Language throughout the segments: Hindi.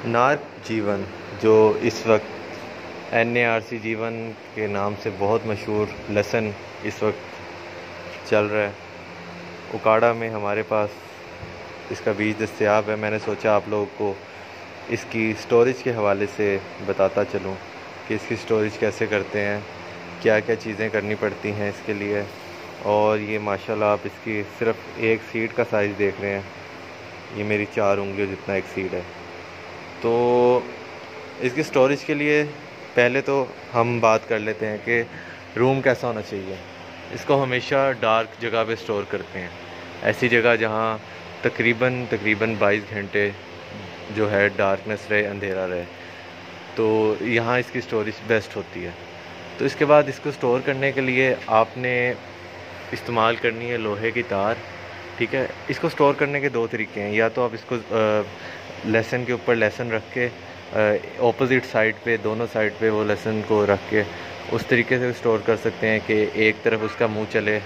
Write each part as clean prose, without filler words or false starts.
नार्क जीवन जो इस वक्त NARC जीवन के नाम से बहुत मशहूर लहसुन इस वक्त चल रहा है। उकाड़ा में हमारे पास इसका बीज दस्तयाब है। मैंने सोचा आप लोगों को इसकी स्टोरेज के हवाले से बताता चलूं कि इसकी स्टोरेज कैसे करते हैं, क्या क्या चीज़ें करनी पड़ती हैं इसके लिए। और ये माशाल्लाह आप इसकी सिर्फ एक सीड का साइज़ देख रहे हैं, ये मेरी 4 उंगलियों जितना एक सीड है। तो इसकी स्टोरेज के लिए पहले तो हम बात कर लेते हैं कि रूम कैसा होना चाहिए। इसको हमेशा डार्क जगह पे स्टोर करते हैं, ऐसी जगह जहाँ तकरीबन 22 घंटे जो है डार्कनेस रहे, अंधेरा रहे, तो यहाँ इसकी स्टोरेज बेस्ट होती है। तो इसके बाद इसको स्टोर करने के लिए आपने इस्तेमाल करनी है लोहे की तार, ठीक है। इसको स्टोर करने के 2 तरीके हैं। या तो आप इसको लहसुन के ऊपर लहसुन रख के ऑपोजिट साइड पे, दोनों साइड पे वो लहसुन को रख के उस तरीके से स्टोर कर सकते हैं कि एक तरफ उसका मुंह चले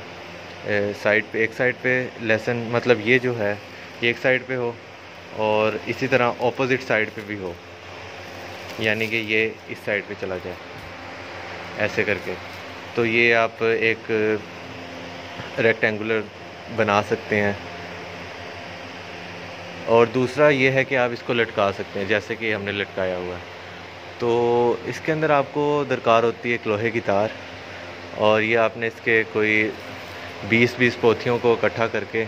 साइड पे, एक साइड पे लहसुन, मतलब ये जो है ये एक साइड पे हो और इसी तरह ऑपोजिट साइड पे भी हो, यानी कि ये इस साइड पे चला जाए ऐसे करके। तो ये आप एक रेक्टेंगुलर बना सकते हैं। और दूसरा ये है कि आप इसको लटका सकते हैं, जैसे कि हमने लटकाया हुआ है। तो इसके अंदर आपको दरकार होती है एक लोहे की तार, और ये आपने इसके कोई 20 पोथियों को इकट्ठा करके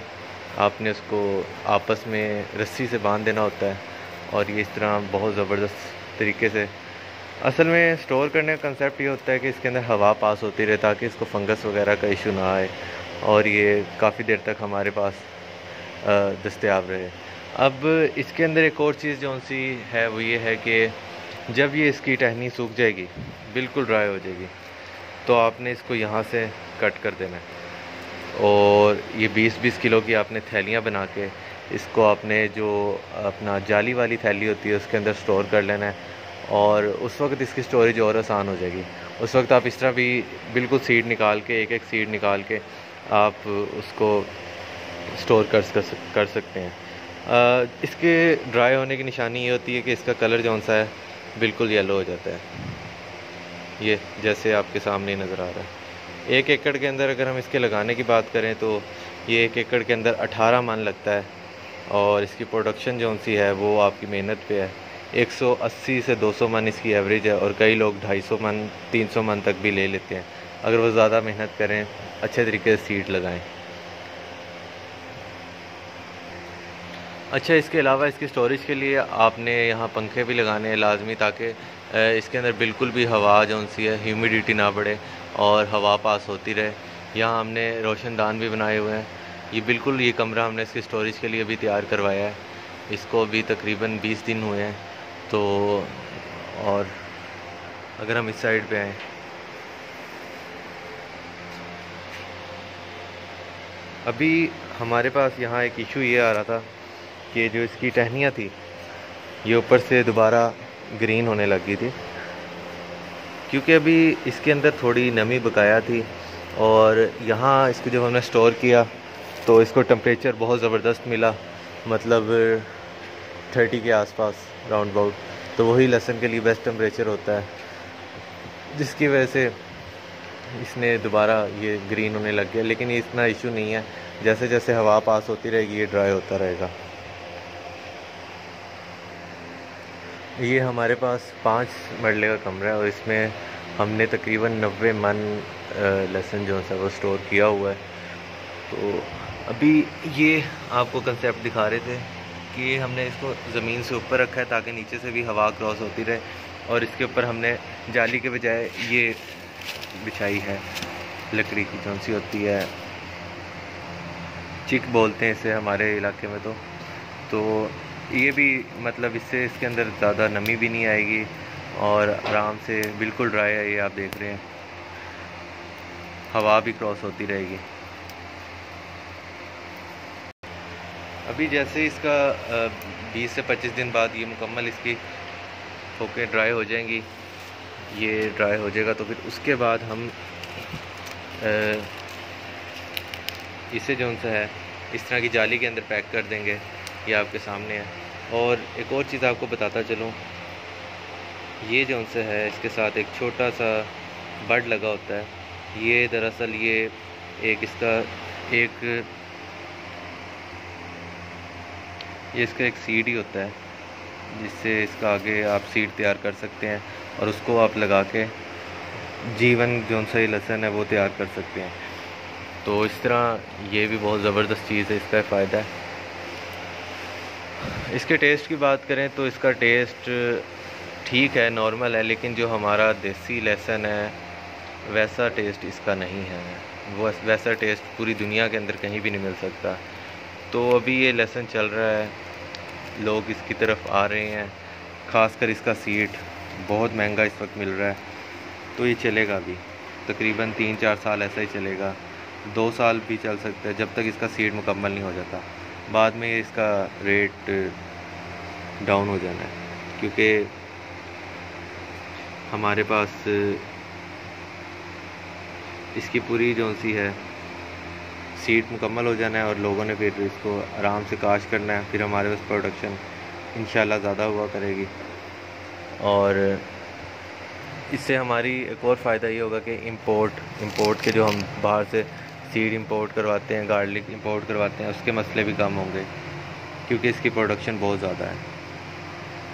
आपने उसको आपस में रस्सी से बांध देना होता है। और ये इस तरह बहुत ज़बरदस्त तरीके से, असल में स्टोर करने का कंसेप्ट ये होता है कि इसके अंदर हवा पास होती रहे ताकि इसको फंगस वगैरह का इशू ना आए और ये काफ़ी देर तक हमारे पास दस्तयाब रहे। अब इसके अंदर एक और चीज़ जो सी है वो ये है कि जब ये इसकी टहनी सूख जाएगी, बिल्कुल ड्राई हो जाएगी, तो आपने इसको यहाँ से कट कर देना है। और ये 20 किलो की आपने थैलियाँ बना के इसको आपने जो अपना जाली वाली थैली होती है उसके अंदर स्टोर कर लेना है। और उस वक्त इसकी स्टोरेज और आसान हो जाएगी। उस वक्त आप इस तरह भी बिल्कुल सीड निकाल के, एक सीड निकाल के आप उसको स्टोर कर सकते हैं। इसके ड्राई होने की निशानी ये होती है कि इसका कलर जौन सा है बिल्कुल येलो हो जाता है, ये जैसे आपके सामने नज़र आ रहा है। 1 एकड़ के अंदर अगर हम इसके लगाने की बात करें तो ये 1 एकड़ के अंदर 18 मन लगता है। और इसकी प्रोडक्शन जौन सी है वो आपकी मेहनत पे है। 180 से 200 मन इसकी एवरेज है, और कई लोग 250 मन 300 मन तक भी ले लेते हैं अगर वो ज़्यादा मेहनत करें, अच्छे तरीके से सीड लगाएं। अच्छा, इसके अलावा इसकी स्टोरेज के लिए आपने यहाँ पंखे भी लगाने हैं लाजमी, ताकि इसके अंदर बिल्कुल भी हवा जौन सी है, ह्यूमिडिटी ना बढ़े और हवा पास होती रहे। यहाँ हमने रोशनदान भी बनाए हुए हैं। ये बिल्कुल ये कमरा हमने इसकी स्टोरेज के लिए भी तैयार करवाया है। इसको अभी तकरीबन 20 दिन हुए हैं। तो और अगर हम इस साइड पे आएँ, अभी हमारे पास यहाँ एक इशू ये आ रहा था कि जो इसकी टहनियाँ थी ये ऊपर से दोबारा ग्रीन होने लग गई थी, क्योंकि अभी इसके अंदर थोड़ी नमी बकाया थी। और यहाँ इसको जब हमने स्टोर किया तो इसको टेम्परेचर बहुत ज़बरदस्त मिला, मतलब 30 के आसपास राउंड अबाउट। तो वही लहसुन के लिए बेस्ट टेम्परेचर होता है, जिसकी वजह से इसने दोबारा ये ग्रीन होने लग गया। लेकिन ये इतना इशू नहीं है, जैसे जैसे हवा पास होती रहेगी ये ड्राई होता रहेगा। ये हमारे पास 5 मरले का कमरा है और इसमें हमने तकरीबन 90 मन लहसुन जो है वो स्टोर किया हुआ है। तो अभी ये आपको कंसेप्ट दिखा रहे थे कि हमने इसको ज़मीन से ऊपर रखा है ताकि नीचे से भी हवा क्रॉस होती रहे, और इसके ऊपर हमने जाली के बजाय ये बिछाई है लकड़ी की, कौन सी होती है, चिक बोलते हैं इसे हमारे इलाके में। तो ये भी मतलब इससे इसके अंदर ज़्यादा नमी भी नहीं आएगी और आराम से बिल्कुल ड्राई है। ये आप देख रहे हैं, हवा भी क्रॉस होती रहेगी। अभी जैसे इसका 20 से 25 दिन बाद ये मुकम्मल इसकी होके ड्राई हो जाएंगी, ये ड्राई हो जाएगा तो फिर उसके बाद हम इसे जो सा है इस तरह की जाली के अंदर पैक कर देंगे। ये आपके सामने है। और एक और चीज़ आपको बताता चलूँ, ये जो उनसे है इसके साथ एक छोटा सा बड लगा होता है। ये दरअसल ये एक इसका एक ये इसका एक सीड ही होता है, जिससे इसका आगे आप सीड तैयार कर सकते हैं और उसको आप लगा के जीवन जो सा ये लहसुन है वो तैयार कर सकते हैं। तो इस तरह ये भी बहुत ज़बरदस्त चीज़ है, इसका फ़ायदा है। इसके टेस्ट की बात करें तो इसका टेस्ट ठीक है, नॉर्मल है, लेकिन जो हमारा देसी लहसुन है वैसा टेस्ट इसका नहीं है। वो वैसा टेस्ट पूरी दुनिया के अंदर कहीं भी नहीं मिल सकता। तो अभी ये लहसुन चल रहा है, लोग इसकी तरफ आ रहे हैं, ख़ासकर इसका सीड बहुत महंगा इस वक्त मिल रहा है। तो ये चलेगा भी तकरीबन 3-4 साल ऐसा ही चलेगा, 2 साल भी चल सकता है जब तक इसका सीड मुकम्मल नहीं हो जाता। बाद में इसका रेट डाउन हो जाना है, क्योंकि हमारे पास इसकी पूरी जो सी है सीड मुकम्मल हो जाना है और लोगों ने फिर इसको आराम से काश करना है। फिर हमारे पास प्रोडक्शन इंशाल्लाह ज़्यादा हुआ करेगी। और इससे हमारी एक और फ़ायदा ये होगा कि इंपोर्ट के जो हम बाहर से सीड इंपोर्ट करवाते हैं, गार्लिक इंपोर्ट करवाते हैं, उसके मसले भी कम होंगे, क्योंकि इसकी प्रोडक्शन बहुत ज़्यादा है।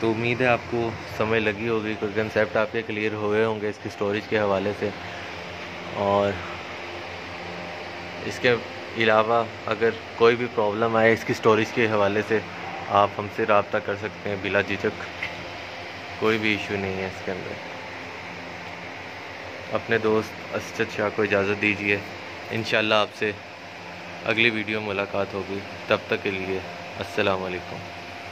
तो उम्मीद है आपको समझ लगी होगी, कोई कंसेप्ट आपके क्लियर हुए होंगे इसकी स्टोरेज के हवाले से। और इसके अलावा अगर कोई भी प्रॉब्लम आए इसकी स्टोरेज के हवाले से, आप हमसे रब्ता कर सकते हैं बिला झिझक, कोई भी इशू नहीं है इसके अंदर। अपने दोस्त असद शाह को इजाज़त दीजिए, इंशाल्लाह आपसे अगली वीडियो मुलाकात होगी। तब तक के लिए अस्सलाम वालेकुम।